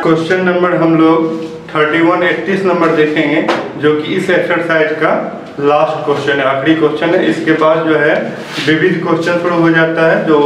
Question number हम लोग 31 number देखेंगे, जो कि इस एक्सरसाइज का लास्ट क्वेश्चन है, आखिरी क्वेश्चन है। इसके बाद जो है विविध क्वेश्चन शुरू हो जाता है, जो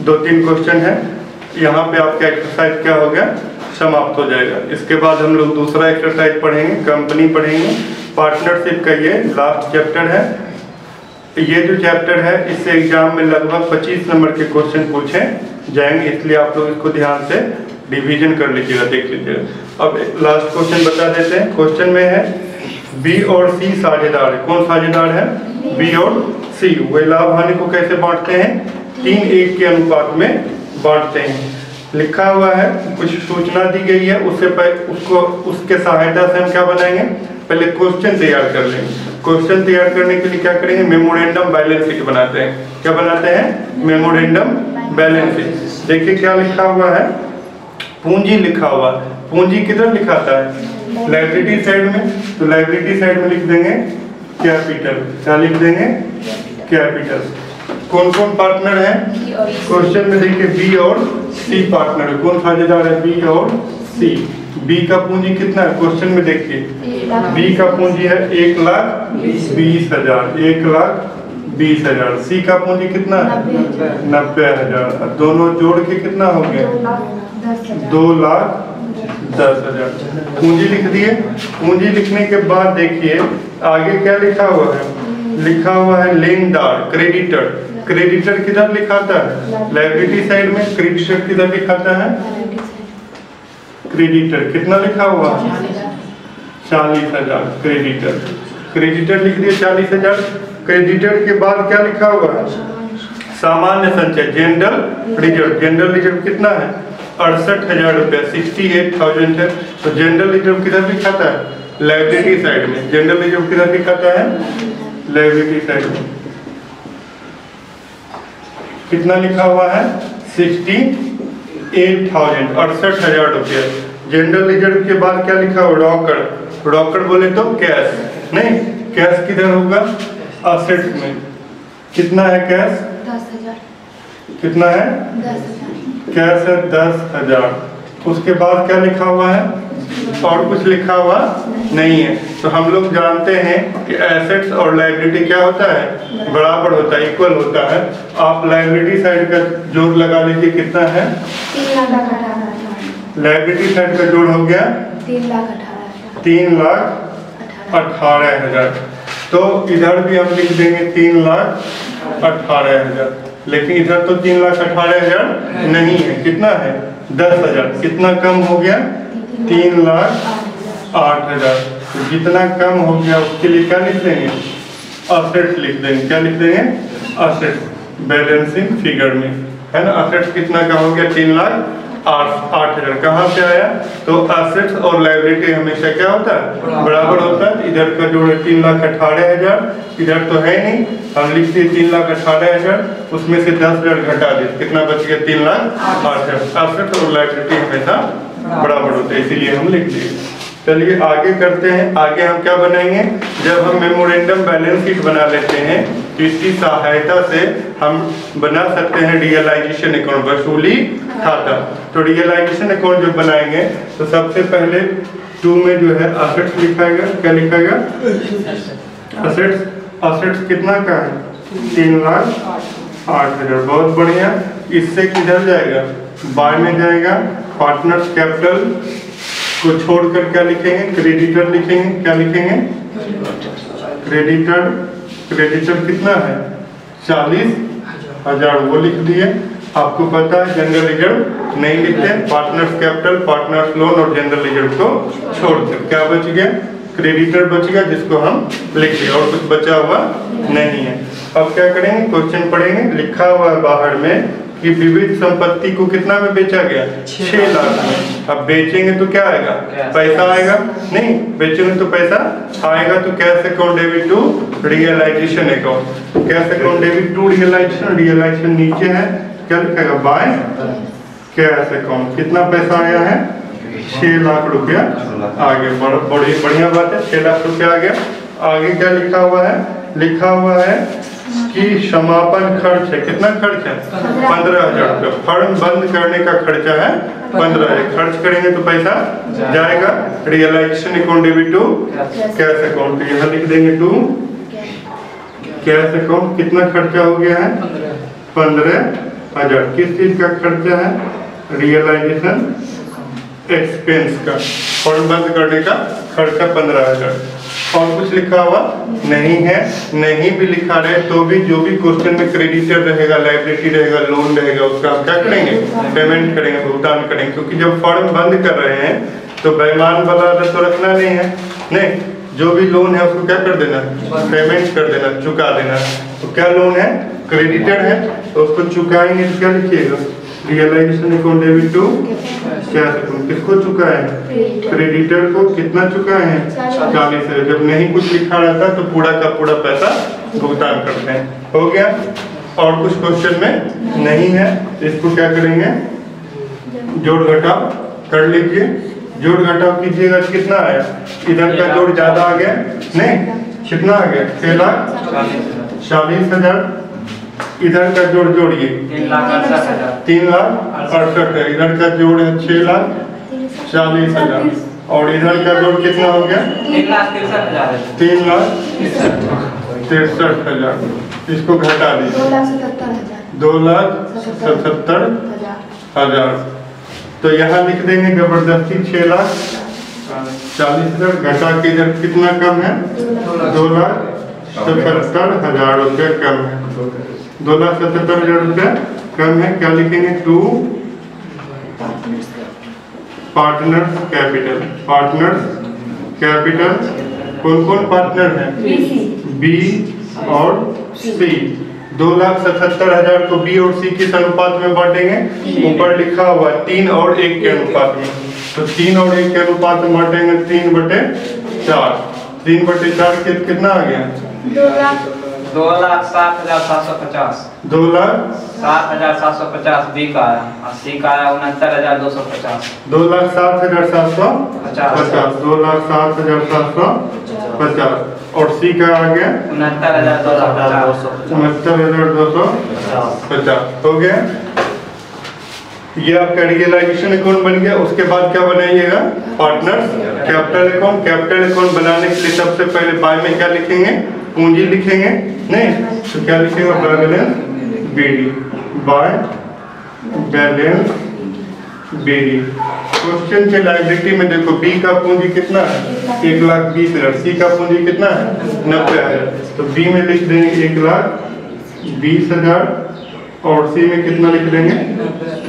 2-3 क्वेश्चन है। यहाँ पे आपका एक्सरसाइज क्या हो गया, समाप्त हो जाएगा। इसके बाद हम लोग दूसरा एक्सरसाइज पढ़ेंगे, कंपनी पढ़ेंगे, पार्टनरशिप का ये लास्ट चैप्टर है। ये जो चैप्टर है इससे एग्जाम में लगभग 25 नंबर के क्वेश्चन पूछे जाएंगे, इसलिए आप लोग इसको ध्यान से डिवीजन कर लीजिएगा, देख लीजिएगा। अब लास्ट क्वेश्चन बता देते हैं। क्वेश्चन में है बी और सी साझेदार है। कौन साझेदार है? बी और सी। वे लाभ हानि को कैसे बांटते हैं? 3:1 के अनुपात में बांटते हैं। लिखा हुआ है, कुछ सूचना दी गई है, उसके सहायता से हम क्या बनाएंगे, पहले क्वेश्चन तैयार कर लेंगे। क्वेश्चन तैयार करने के लिए क्या करेंगे, मेमोरेंडम बैलेंस शीट बनाते हैं। क्या बनाते हैं? Memorandum balance sheet. देखिए क्या लिखा हुआ है, पूंजी लिखा हुआ। पूंजी किधर लिखाता है? लायबिलिटी साइड में। तो लायबिलिटी साइड में लिख देंगे कैपिटल। क्या लिख देंगे? कैपिटल। कौन कौन पार्टनर है? क्वेश्चन में देखिए बी और सी पार्टनर है। कौन साझेदार है? बी और सी। बी का पूंजी कितना है? क्वेश्चन में देखिए बी का पूंजी है 1,20,000, 1,20,000। सी का पूंजी कितना है? 90,000। दोनों जोड़ के कितना हो गया? 2,10,000। पूंजी लिख दिए। पूंजी लिखने के बाद देखिए आगे क्या लिखा हुआ है, लिखा हुआ है लेनदार, क्रेडिटर। क्रेडिटर किधर लिखाता है? लायबिलिटी साइड में। क्रेडिटर किधर लिखाता है? क्रेडिटर कितना लिखा हुआ? 40,000। क्रेडिटर, क्रेडिटर लिख दिए 40,000। क्रेडिटर के बाद क्या लिखा हुआ है? सामान्य संचय, जनरल रिजर्व। जनरल रिजर्व कितना है? 68,000 रुपया, 68,000 है। तो जनरल रिजर्व किधर लिखाता है? लायबिलिटी साइड में। जनरल रिजर्व किधर लिखाता है? लायबिलिटी साइड में। कितना लिखा हुआ है? 68,000, 68,000 रुपया। जनरल रिजर्व के बाद क्या लिखा हुआ? रॉकर। रॉकर बोले तो कैश नहीं, कैश किधर होगा? असेट्स में। कितना है कैश? 10,000। कितना है? 10,000। कैश है 10,000। उसके बाद क्या लिखा हुआ है? और कुछ लिखा हुआ नहीं है। तो हम लोग जानते हैं कि एसेट्स और लायबिलिटी क्या होता है? बराबर होता है, इक्वल होता है। आप लायबिलिटी साइड का जोड़ लगा लीजिए, कितना है? 3,18,000। लायबिलिटी साइड का जोड़ हो गया 3,18,000। 3,18,000। तो इधर भी हम लिख देंगे 3,18,000, लेकिन इधर तो 3,18,000 नहीं है। कितना है? 10,000। कितना कम हो गया? 3,08,000। तो जितना कम हो गया उसके लिए क्या लिख देंगे? असेट्स लिख देंगे। क्या लिख देंगे? असेट्स। बैलेंसिंग फिगर में है ना। असेट्स कितना का हो गया? 3,08,000। कहाँ से आया? तो असेट्स और लायबिलिटी हमेशा क्या होता है? बराबर होता है। इधर का जोड़ है 3,18,000, इधर तो है नहीं, हम लिखते हैं 3,18,000, उसमें से 10,000 घटा दे, कितना बच गया? 3,08,000। असेट्स और लायबिलिटी हमेशा बराबर होते हैं, इसीलिए हम लिख दिए। चलिए आगे करते हैं। आगे हम क्या बनाएंगे, जब हम मेमोरेंडम बैलेंस शीट बना लेते हैं तो इसकी सहायता से हम बना सकते हैं रियलाइजेशन अकाउंट, वसूली खाता। तो रियलाइजेशन अकाउंट जब बनाएंगे तो सबसे पहले 2 में जो है असेट्स लिखाएगा। क्या लिखाएगा? असेट्स। असेट्स कितना का है? 3,08,000। बहुत बढ़िया। इससे किधर जाएगा? बाय में जाएगा। पार्टनर्स कैपिटल को छोड़कर क्या लिखेंगे? क्रेडिटर लिखेंगे। क्या लिखेंगे? क्रेडिटर। क्रेडिटर कितना है? 40,000, वो लिख दिए। आपको पता है जनरल रिजर्व नहीं लिखते, पार्टनर्स कैपिटल, पार्टनर्स लोन और जनरल रिजर्व को छोड़कर क्या बच गया? क्रेडिटर बच गया, जिसको हम लिख दिए, और कुछ बचा हुआ नहीं है। अब क्या करेंगे? क्वेश्चन पढ़ेंगे। लिखा हुआ है बाहर में कि विविध संपत्ति को कितना में बेचा गया? 6 लाख में। अब बेचेंगे तो क्या आएगा? पैसा आएगा? नहीं, बेचेंगे तो पैसा आएगा। तो cash account debit to realisation account. Cash account debit to realisation. Realisation नीचे है, क्या लिखेगा? By cash account. कितना पैसा आया है? 6 लाख रुपया। आगे बढ़िया बात है, 6 लाख रुपया आ गया। आगे क्या लिखा हुआ है? लिखा हुआ है कि समापन खर्च है, कितना खर्च है 15,000 रुपये। फर्म बंद करने का खर्चा है 15,000। खर्च करेंगे तो पैसा जाएगा। Realisation account debit to cash account, तो यहाँ लिख देंगे टू कैश अकाउंट। कितना खर्चा हो गया है 15,000। किस चीज का खर्चा है, रियलाइजेशन एक्सपेंस का, फर्म बंद करने का खर्चा 15,000। और कुछ लिखा हुआ नहीं है, नहीं भी लिखा रहे तो भी जो भी क्वेश्चन में क्रेडिटर रहेगा, लायबिलिटी रहेगा, लोन रहेगा, उसका आप क्या करेंगे, पेमेंट करेंगे, भुगतान करेंगे। क्योंकि जब फर्म बंद कर रहे हैं तो बेईमान वाला तो रखना नहीं है, नहीं, जो भी लोन है उसको क्या कर देना, पेमेंट कर देना, चुका देना। तो क्या लोन है, क्रेडिटर है, तो उसको चुकाएंगे तो क्या लिखिएगा, realisation account debit to cash account. किसको चुका है, क्रेडिटर को। कितना चुका है 40,000। जब नहीं कुछ लिखा रहता तो पूरा का पूरा पैसा भुगतान करते हैं। हो गया। और कुछ क्वेश्चन में नहीं है, इसको क्या करेंगे, जोड़ घटाव कर लीजिए। जोड़ घटाव कीजिएगा, कितना आया, इधर का जोड़ ज्यादा आ गया, नहीं, कितना आ गया 6,40,000। इधर का जोड़ जोड़िए 3,68,000 है। इधर का जोड़ है 6,40,000 और इधर का जोड़ कितना हो गया 3,63,000। इसको घटा दीजिए 2,77,000। तो यहाँ लिख देंगे जबरदस्ती 6,40,000। घटा के इधर कितना कम है 2,77,000 रुपये कम है। 2,77,000 रुपये कम है। क्या लिखेंगे, to partners capital. Partners capital कौन कौन पार्टनर है, बी और सी। 2,77,000 को बी और सी किस अनुपात में बांटेंगे, ऊपर लिखा हुआ 3 और 1 के अनुपात में। तो 3 और 1 के अनुपात में बांटेंगे 3/4। 3/4 कितना आ गया 2,07,750। 2,07,750 बी का आया और सी का आया 69,250। 2,07,750। 2,07,750 और सी का आ गया 69,250। 69,250 हो गया। ये आपका रियलाइजेशन अकाउंट बन गया। उसके बाद क्या बनाइएगा, partners capital account. Capital account बनाने के लिए सबसे पहले बाय में क्या लिखेंगे, पूंजी लिखेंगे, नहीं तो क्या लिखेगा, by balance BD, by balance BD. Question के लायबिलिटी में देखो बी का पूंजी कितना है 1,20,000। सी का पूंजी कितना है 90,000। तो बी में लिख देंगे 1,20,000 और सी में कितना लिख देंगे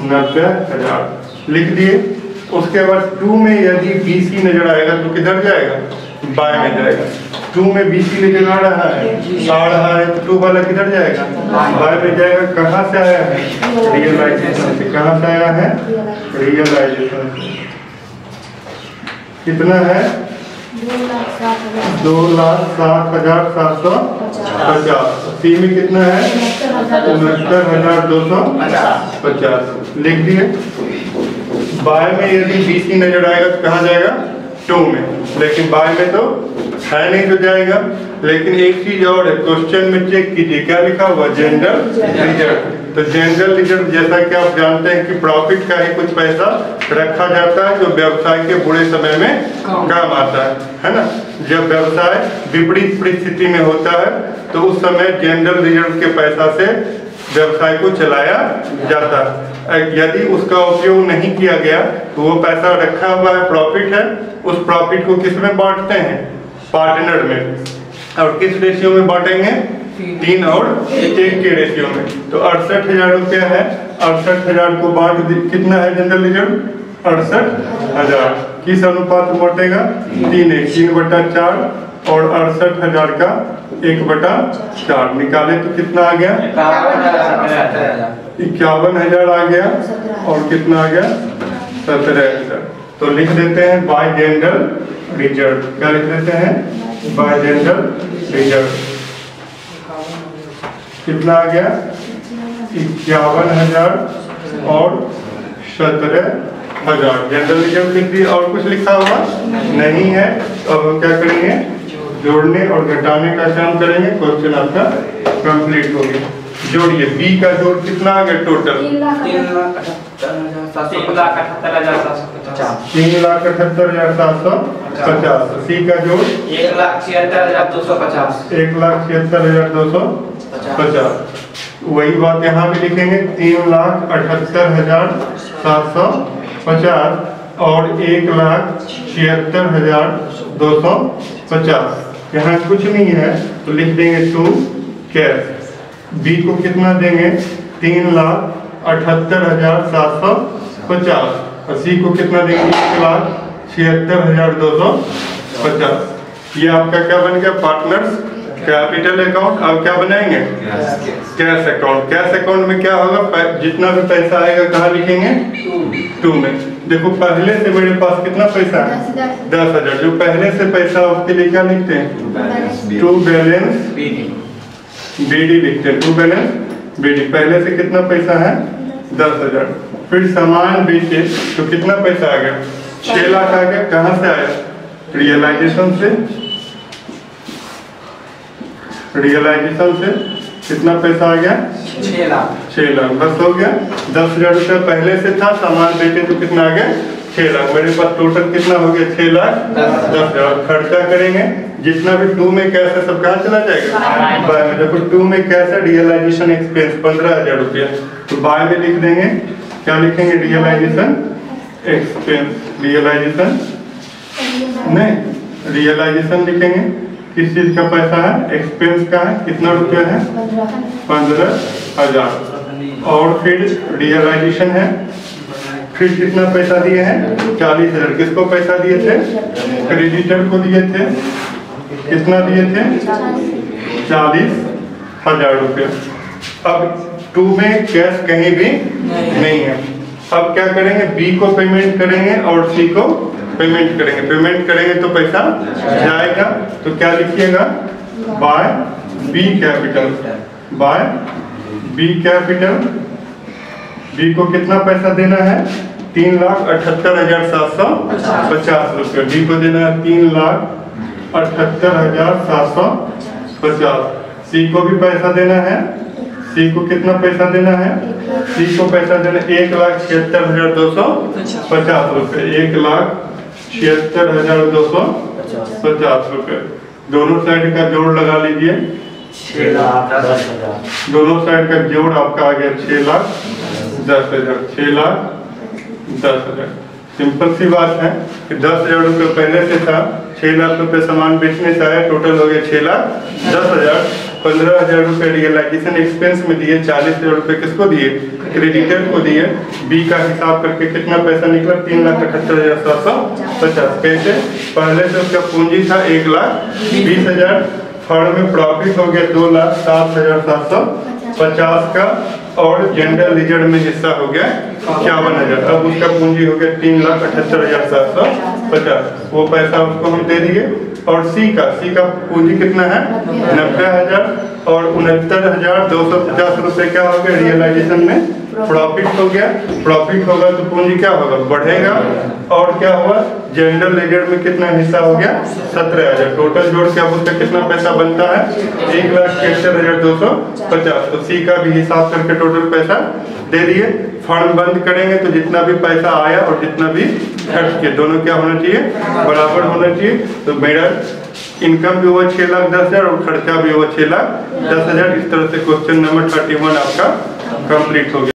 90,000 लिख दिए। उसके बाद 2 में यदि बीसी नजर आएगा तो किधर जाएगा, बाय में जाएगा। 2 में बीसी नजर आ रहा है तो 2 वाला किधर जाएगा, बाय में जाएगा। कहाँ से आया है, रियलाइजेशन से। कहाँ से आया है, रियलाइजेशन से। कितना है 2,07,750। सी में कितना है 69,250 लिख दिए। बाय में यदि बीसी नजर आएगा तो कहाँ जाएगा, 2 में, लेकिन बाय में तो है नहीं तो जाएगा। लेकिन एक चीज और है, क्वेश्चन में चेक कीजिए क्या लिखा हुआ, जनरल रिजर्व। तो जनरल रिजर्व जैसा कि आप जानते हैं कि प्रॉफिट का ही कुछ पैसा रखा जाता है जो व्यवसाय के बुरे समय में काम आता है ना। जब व्यवसाय विपरीत परिस्थिति में होता है तो उस समय जनरल रिजर्व के पैसा से व्यवसाय को चलाया जाता है। यदि उसका उपयोग नहीं किया गया तो वो पैसा रखा हुआ है, प्रॉफिट है, उस प्रॉफिट को किस में बांटते हैं, पार्टनर में। और किस रेशियो में बांटेंगे, 3 और 1 के रेशियो में। तो 68,000 रुपया है। 68,000 को बांट कितना है जनरल रिजर्व 68,000। किस अनुपात में बांटेगा, 3/4 और 68,000 का 1/4 निकाले तो कितना आ गया 51,000 आ गया। और कितना आ गया 17,000। तो लिख देते हैं बाय जनरल रिजर्व। क्या लिख देते हैं, बाय जनरल रिजर्व। कितना आ गया 51,000 और 17,000 जनरल रिजर्व लिख दिए। और कुछ लिखा हुआ नहीं है तो अब हम क्या करेंगे, जोड़ने और घटाने का काम करेंगे, क्वेश्चन आपका कंप्लीट हो गया। जोड़िए, बी का जोड़ कितना आ गया टोटल? 3,78,750। 3,78,750। सी का जोड़ 1,76,250। 1,76,250। वही बात यहाँ भी लिखेंगे, 3,78,750 और 1,76,250। यहाँ कुछ नहीं है तो लिख देंगे टू कैश। बी को कितना देंगे? 3,78,750 और सी को कितना देंगे? 1,76,250। ये आपका क्या बन गया पार्टनर्स कैपिटल अकाउंट। अब क्या बनाएंगे? Cash account. कैश अकाउंट में क्या होगा? जितना भी पैसा आएगा कहाँ लिखेंगे? टू में। देखो पहले से मेरे पास कितना पैसा है? 10,000। जो पहले से पैसा उसके लिए क्या लिखते हैं? टू बैलेंस बीडी लिखते हैं। To balance BD. पहले से कितना पैसा है? 10,000। फिर सामान बेचे तो कितना पैसा आ गया? 6 लाख आ गया। कहाँ से आया? रियलाइजेशन से। रियलाइजेशन से कितना पैसा आ गया? 6 लाख। 6 लाख। बस हो गया। 10,000 रुपया पहले से था, सामान बेचे तो कितना आ गया? 6 लाख। मेरे पास टोटल कितना हो गया? 6,10,000। खर्चा करेंगे जितना भी टू में कैश है सब कहाँ चला जाएगा? बाय में। देखो टू में कैश है रियलाइजेशन एक्सपेंस 15,000 रुपया, तो बाय में लिख देंगे। क्या लिखेंगे? Realisation expense. रियलाइजेशन नहीं, रियलाइजेशन लिखेंगे। किस चीज का पैसा है? एक्सपेंस का है। कितना रुपया है? 15,000। और फिर रियलाइजेशन है। फिर कितना पैसा दिए हैं? 40,000। किसको पैसा दिए थे? क्रेडिटर को दिए थे। कितना दिए थे? 40,000 रुपये। अब टू में कैश कहीं भी नहीं है। अब क्या करेंगे? बी को पेमेंट करेंगे और सी को पेमेंट करेंगे। पेमेंट करेंगे तो पैसा जाएगा, तो क्या लिखिएगा? By B capital. By B capital. B को कितना पैसा देना है? 3,78,750 रुपये। बी को देना है 3,78,750। सी को भी पैसा देना है। सी को कितना पैसा देना है? सी को पैसा देना 1,76,250 रुपये। 1,76,250 रुपये। दोनों साइड का जोड़ लगा लीजिए। 6,10,000। दोनों साइड का जोड़ आपका आ गया 6,10,000। 6,10,000। सिंपल सी बात है कि 10,000 रुपये पहले से था, 6 लाख रुपये सामान बेचने से आया, टोटल हो गया 6,10,000। 15,000 रुपये रियलाइजेशन एक्सपेंस में दिए। 40,000 रुपये किसको दिए? क्रेडिटर को दिए। बी का हिसाब करके कितना पैसा निकला? 3,78,750। कैसे? पहले से उसका पूंजी था 1,20,000। फर्म में प्रॉफिट हो गया 2,07,750 का, और जनरल रिजर्व में हिस्सा हो गया 51,000। अब उसका पूंजी हो गया 3,78,750। वो पैसा उसको हम दे दिए। और सी का पूंजी कितना है? 90,000 और 69,250 रुपये क्या हो गया? रियलाइजेशन में प्रॉफिट हो गया। प्रॉफिट होगा तो पूंजी क्या होगा? बढ़ेगा। और क्या हुआ? जनरल लेजर में कितना हिस्सा हो गया? 17,000। टोटल जोड़ के अब उसका कितना पैसा बनता है? 1,76,250। तो सी का भी हिसाब करके टोटल पैसा दे दिए। फंड बंद करेंगे तो जितना भी पैसा आया और जितना भी खर्च किए दोनों क्या होना चाहिए? बराबर होना चाहिए। तो मेरा इनकम भी हुआ 6,10,000 और खर्चा भी हुआ 6,10,000। इस तरह से क्वेश्चन नंबर 31 आपका कंप्लीट हो गया।